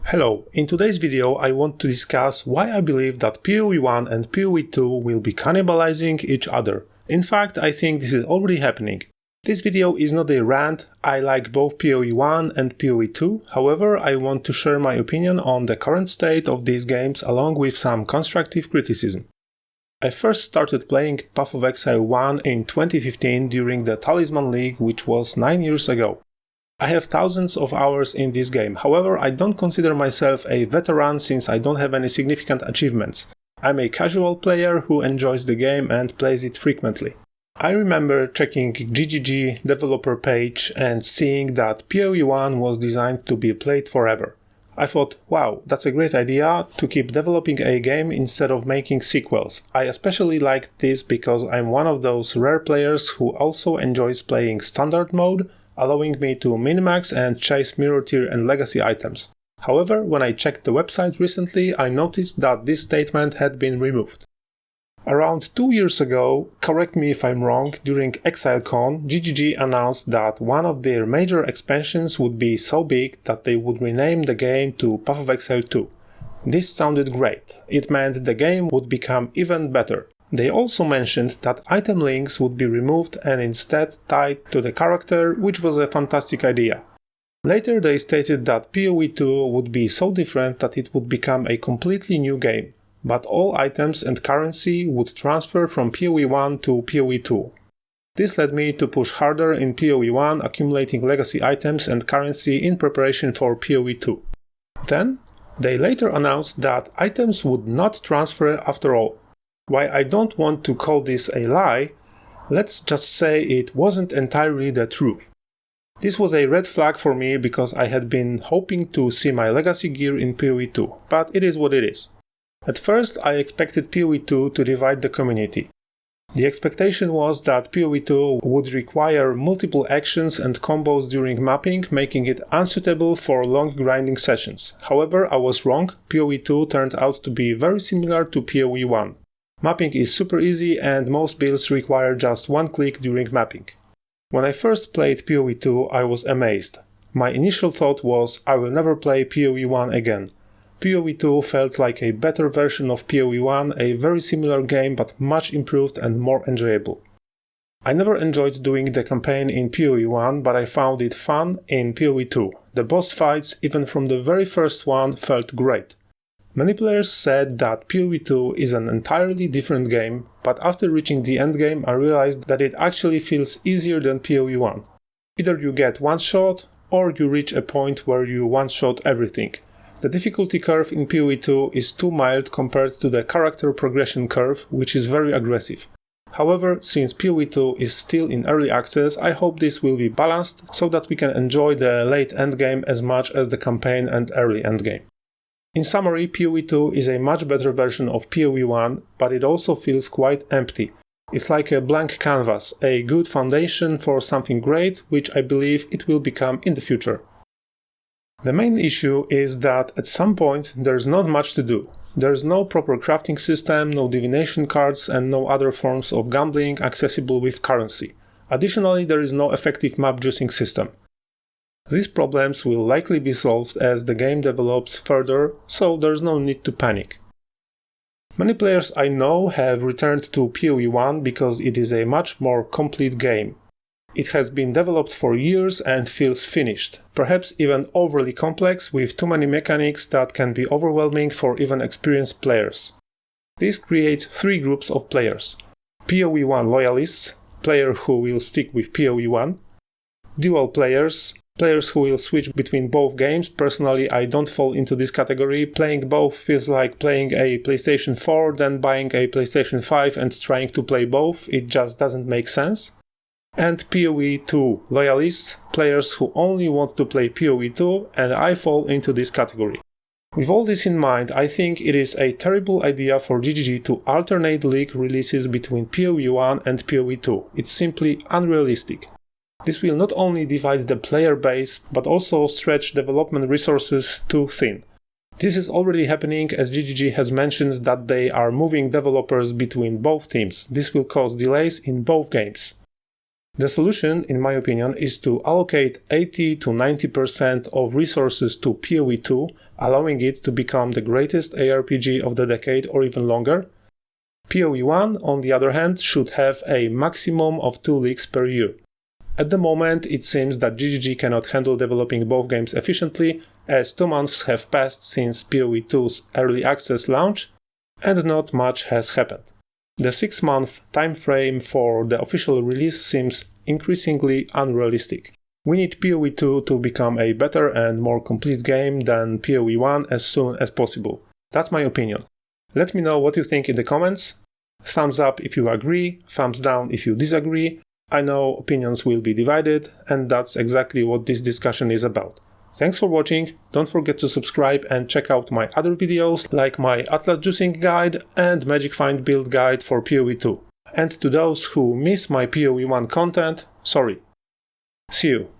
Hello, in today's video I want to discuss why I believe that PoE1 and PoE2 will be cannibalizing each other. In fact, I think this is already happening. This video is not a rant, I like both PoE1 and PoE2, however I want to share my opinion on the current state of these games along with some constructive criticism. I first started playing Path of Exile 1 in 2015 during the Talisman League, which was 9 years ago. I have thousands of hours in this game, however I don't consider myself a veteran since I don't have any significant achievements. I'm a casual player who enjoys the game and plays it frequently. I remember checking GGG developer page and seeing that PoE1 was designed to be played forever. I thought, wow, that's a great idea to keep developing a game instead of making sequels. I especially liked this because I'm one of those rare players who also enjoys playing standard mode, allowing me to min-max and chase mirror tier and legacy items. However, when I checked the website recently, I noticed that this statement had been removed. Around 2 years ago, correct me if I'm wrong, during ExileCon, GGG announced that one of their major expansions would be so big that they would rename the game to Path of Exile 2. This sounded great. It meant the game would become even better. They also mentioned that item links would be removed and instead tied to the character, which was a fantastic idea. Later they stated that PoE2 would be so different that it would become a completely new game, but all items and currency would transfer from PoE1 to PoE2. This led me to push harder in PoE1, accumulating legacy items and currency in preparation for PoE2. Then, they later announced that items would not transfer after all. While I don't want to call this a lie, let's just say it wasn't entirely the truth. This was a red flag for me because I had been hoping to see my legacy gear in PoE2, but it is what it is. At first I expected PoE2 to divide the community. The expectation was that PoE2 would require multiple actions and combos during mapping, making it unsuitable for long grinding sessions. However, I was wrong, PoE2 turned out to be very similar to PoE1. Mapping is super easy and most builds require just one click during mapping. When I first played PoE2, I was amazed. My initial thought was, I will never play PoE1 again. PoE2 felt like a better version of PoE1, a very similar game but much improved and more enjoyable. I never enjoyed doing the campaign in PoE1, but I found it fun in PoE2. The boss fights, even from the very first one, felt great. Many players said that PoE2 is an entirely different game, but after reaching the endgame I realized that it actually feels easier than PoE1. Either you get one shot, or you reach a point where you one-shot everything. The difficulty curve in PoE2 is too mild compared to the character progression curve, which is very aggressive. However, since PoE2 is still in early access, I hope this will be balanced so that we can enjoy the late endgame as much as the campaign and early endgame. In summary, PoE2 is a much better version of PoE1, but it also feels quite empty. It's like a blank canvas, a good foundation for something great, which I believe it will become in the future. The main issue is that at some point there's not much to do. There's no proper crafting system, no divination cards and no other forms of gambling accessible with currency. Additionally, there is no effective map juicing system. These problems will likely be solved as the game develops further, so there's no need to panic. Many players I know have returned to PoE1 because it is a much more complete game. It has been developed for years and feels finished, perhaps even overly complex with too many mechanics that can be overwhelming for even experienced players. This creates three groups of players: PoE1 loyalists, players who will stick with PoE1, dual players who will switch between both games. Personally, I don't fall into this category. Playing both feels like playing a PlayStation 4, then buying a PlayStation 5 and trying to play both. It just doesn't make sense. And PoE2 loyalists, players who only want to play PoE2, and I fall into this category. With all this in mind, I think it is a terrible idea for GGG to alternate league releases between PoE1 and PoE2. It's simply unrealistic. This will not only divide the player base, but also stretch development resources too thin. This is already happening as GGG has mentioned that they are moving developers between both teams. This will cause delays in both games. The solution, in my opinion, is to allocate 80 to 90% of resources to PoE2, allowing it to become the greatest ARPG of the decade or even longer. PoE1, on the other hand, should have a maximum of 2 leaks per year. At the moment, it seems that GGG cannot handle developing both games efficiently, as 2 months have passed since PoE2's early access launch, and not much has happened. The 6-month time frame for the official release seems increasingly unrealistic. We need PoE2 to become a better and more complete game than PoE1 as soon as possible. That's my opinion. Let me know what you think in the comments. Thumbs up if you agree, thumbs down if you disagree. I know opinions will be divided, and that's exactly what this discussion is about. Thanks for watching, don't forget to subscribe and check out my other videos like my Atlas Juicing guide and Magic Find build guide for PoE2. And to those who miss my PoE1 content, sorry. See you.